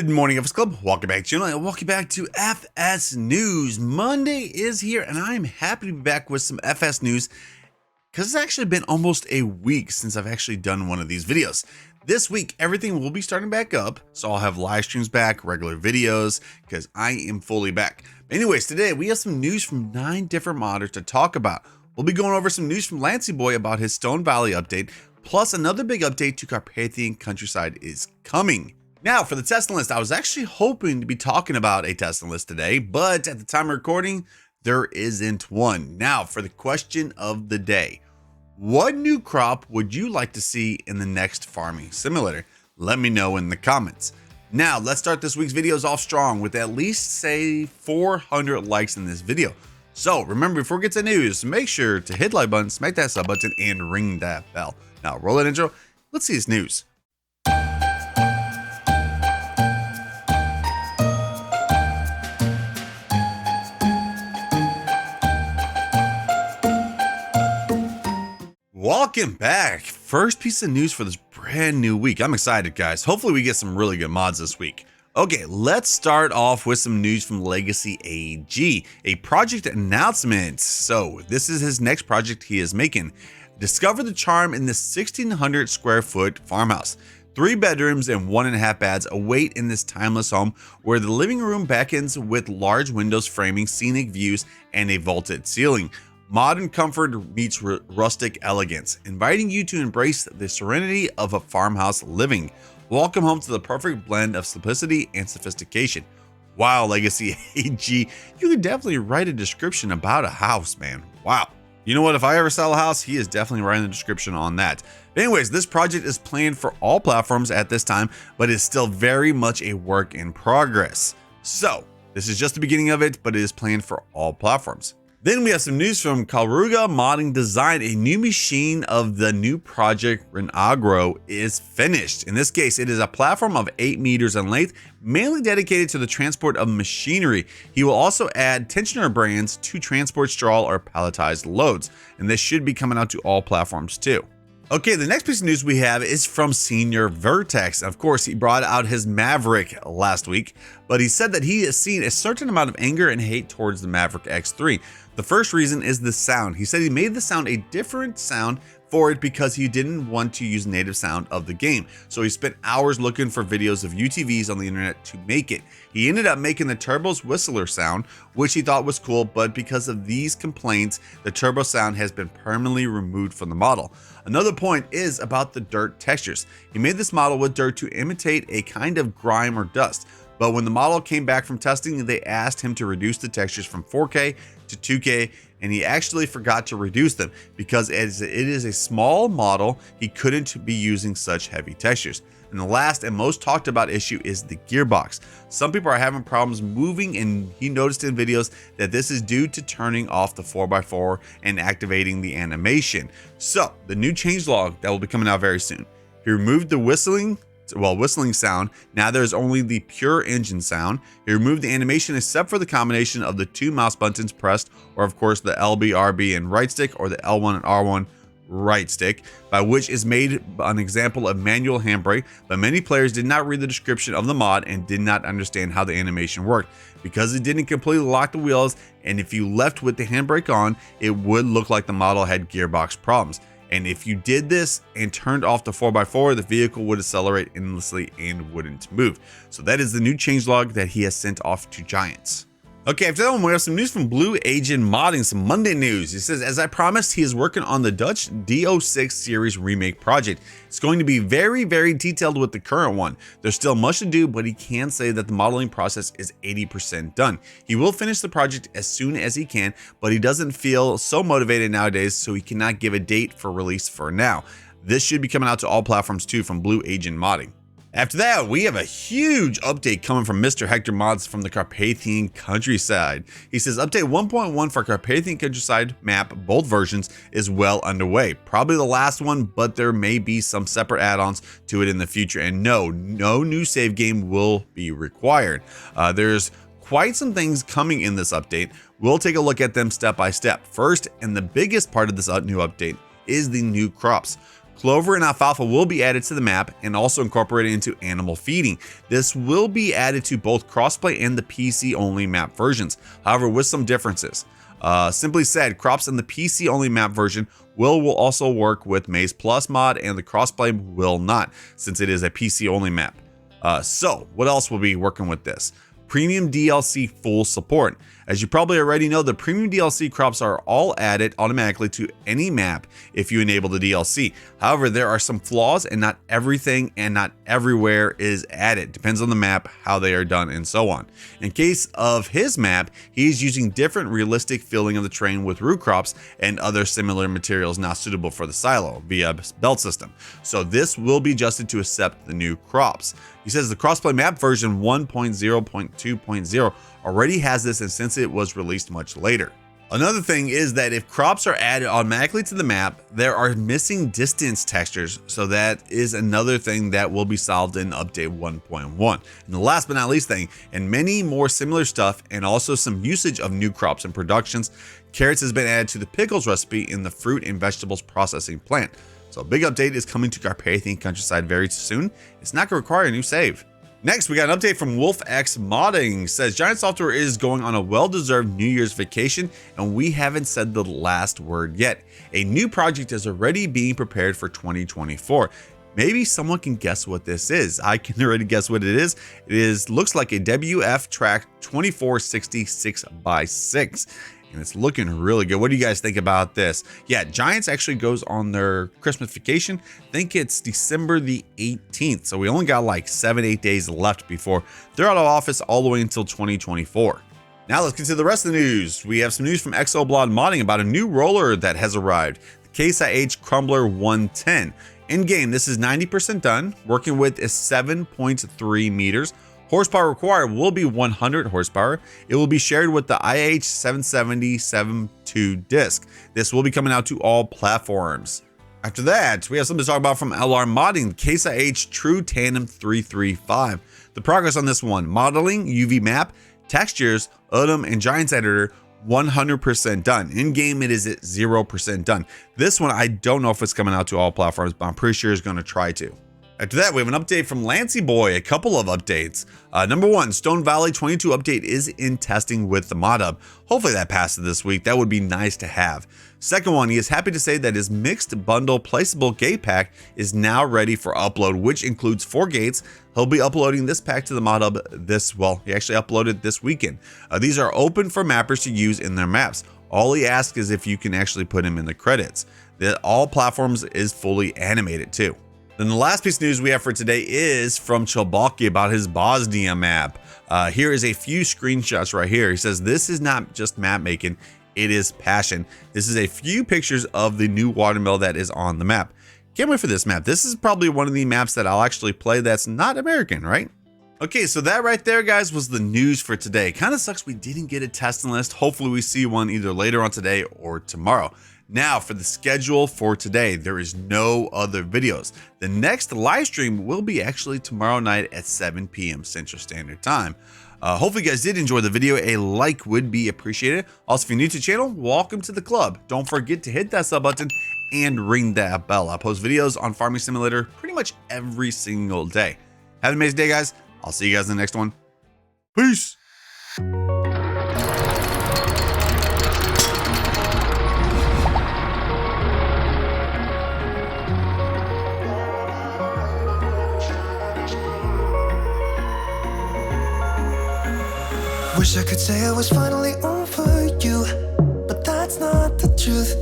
Good morning, FSClub. Welcome back to the channel and welcome back to FS News. Monday is here and I am happy to be back with some FS News because it's actually been almost a week since I've actually done one of these videos. This week, everything will be starting back up, so I'll have live streams back, regular videos, because I am fully back. But anyways, today we have some news from 9 different modders to talk about. We'll be going over some news from Lancey Boy about his Stone Valley update, plus another big update to Carpathian Countryside is coming. Now, for the testing list, I was actually hoping to be talking about a testing list today, but at the time of recording, there isn't one. Now, for the question of the day, what new crop would you like to see in the next farming simulator? Let me know in the comments. Now, let's start this week's videos off strong with at least, say, 400 likes in this video. So, remember, before we get to the news, make sure to hit the like button, smack that sub button, and ring that bell. Now, roll that intro. Let's see this news. Welcome back. First piece of news for this brand new week. I'm excited, guys. Hopefully we get some really good mods this week. Okay, let's start off with some news from Legacy AG, a project announcement. So this is his next project he is making. Discover the charm in this 1,600 square foot farmhouse. 3 bedrooms and 1.5 baths await in this timeless home where the living room beckons with large windows framing scenic views and a vaulted ceiling. Modern comfort meets rustic elegance, inviting you to embrace the serenity of a farmhouse living. Welcome home to the perfect blend of simplicity and sophistication. Wow, Legacy AG, you could definitely write a description about a house, man. Wow. You know what? If I ever sell a house, he is definitely writing the description on that. But anyways, this project is planned for all platforms at this time, but is still very much a work in progress. So this is just the beginning of it, but it is planned for all platforms. Then we have some news from Karuga Modding Design. A new machine of the new project Renagro is finished. In this case, it is a platform of 8 meters in length, mainly dedicated to the transport of machinery. He will also add tensioner brands to transport straw or palletized loads, and this should be coming out to all platforms too. Okay, the next piece of news we have is from Senior Vertex. Of course, he brought out his Maverick last week, but he said that he has seen a certain amount of anger and hate towards the Maverick X3. The first reason is the sound. He said he made the sound a different sound for it because he didn't want to use native sound of the game. So he spent hours looking for videos of UTVs on the internet to make it. He ended up making the turbo's whistler sound, which he thought was cool, but because of these complaints, the turbo sound has been permanently removed from the model. Another point is about the dirt textures. He made this model with dirt to imitate a kind of grime or dust, but when the model came back from testing, they asked him to reduce the textures from 4K to 2K, and he actually forgot to reduce them because as it is a small model, he couldn't be using such heavy textures. And the last and most talked about issue is the gearbox. Some people are having problems moving, and he noticed in videos that this is due to turning off the 4x4 and activating the animation. So the new changelog that will be coming out very soon. He removed the whistling sound. Now there's only the pure engine sound. He removed the animation except for the combination of the 2 mouse buttons pressed, or of course the LB, RB and right stick, or the L1 and R1 right stick, by which is made an example of manual handbrake, but many players did not read the description of the mod and did not understand how the animation worked because it didn't completely lock the wheels, and if you left with the handbrake on, it would look like the model had gearbox problems. And if you did this and turned off the 4x4, the vehicle would accelerate endlessly and wouldn't move. So that is the new changelog that he has sent off to Giants. Okay, after that one, we have some news from Blue Agent Modding, some Monday news. He says, as I promised, he is working on the Dutch DO6 series remake project. It's going to be very, very detailed with the current one. There's still much to do, but he can say that the modeling process is 80% done. He will finish the project as soon as he can, but he doesn't feel so motivated nowadays, so he cannot give a date for release for now. This should be coming out to all platforms too from Blue Agent Modding. After that, we have a huge update coming from Mr. Hector Mods from the Carpathian Countryside. He says update 1.1 for Carpathian Countryside map, both versions, is well underway. Probably the last one, but there may be some separate add-ons to it in the future. And no new save game will be required. There's quite some things coming in this update. We'll take a look at them step by step. First, and the biggest part of this new update is the new crops. Clover and alfalfa will be added to the map and also incorporated into animal feeding. This will be added to both crossplay and the PC only map versions, however with some differences. Simply said, crops in the PC only map version will also work with Maize Plus mod, and the crossplay will not, since it is a PC only map. So what else will be working with this? Premium DLC full support. As you probably already know, the premium DLC crops are all added automatically to any map if you enable the DLC. However, there are some flaws, and not everything and not everywhere is added. Depends on the map, how they are done, and so on. In case of his map, he is using different realistic filling of the terrain with root crops and other similar materials not suitable for the silo via belt system. So this will be adjusted to accept the new crops. He says the crossplay map version 1.0.2.0 already has this, and since it was released much later. Another thing is that if crops are added automatically to the map, there are missing distance textures, so that is another thing that will be solved in update 1.1. And the last but not least thing, and many more similar stuff, and also some usage of new crops and productions, carrots has been added to the pickles recipe in the fruit and vegetables processing plant. So a big update is coming to Carpathian Countryside very soon. It's not going to require a new save. Next, we got an update from WolfX Modding. Says Giant Software is going on a well-deserved New Year's vacation, and we haven't said the last word yet. A new project is already being prepared for 2024. Maybe someone can guess what this is. I can already guess what it is. Looks like a WF Trac 2460 6x6. And it's looking really good. What do you guys think about this? Yeah, Giants actually goes on their Christmas vacation. I think it's December the 18th. So we only got like 7-8 days left before they're out of office all the way until 2024. Now let's get to the rest of the news. We have some news from Exoblad Modding about a new roller that has arrived. The Case IH Crumbler 110. In game, this is 90% done. Working width is 7.3 meters. Horsepower required will be 100 horsepower. It will be shared with the IH770-72 disc. This will be coming out to all platforms. After that, we have something to talk about from LR Modding, Case IH True Tandem 335. The progress on this one: modeling, UV map, textures, UDM, and Giants editor, 100% done. In game, it is at 0% done. This one, I don't know if it's coming out to all platforms, but I'm pretty sure it's going to try to. After that, we have an update from Lancy Boy, a couple of updates. Number one, Stone Valley 22 update is in testing with the mod hub. Hopefully that passes this week. That would be nice to have. Second one, he is happy to say that his mixed bundle placeable gate pack is now ready for upload, which includes 4 gates. He'll be uploading this pack to the mod hub he actually uploaded this weekend. These are open for mappers to use in their maps. All he asks is if you can actually put him in the credits. All platforms is fully animated too. Then the last piece of news we have for today is from Chilbalki about his Bosnia map. Here is a few screenshots right here. He says this is not just map making, it is passion. This is a few pictures of the new watermill that is on the map. Can't wait for this map. This is probably one of the maps that I'll actually play that's not American, right? Okay, so that right there, guys, was the news for today. Kind of sucks we didn't get a testing list. Hopefully we see one either later on today or tomorrow. Now for the schedule for today, there is no other videos. The next live stream will be actually tomorrow night at 7 p.m. Central Standard Time. Hopefully you guys did enjoy the video. A like would be appreciated. Also, if you're new to the channel, welcome to the club. Don't forget to hit that sub button and ring that bell. I post videos on Farming Simulator pretty much every single day. Have an amazing day, guys. I'll see you guys in the next one. Peace. Wish I could say I was finally over you, but that's not the truth.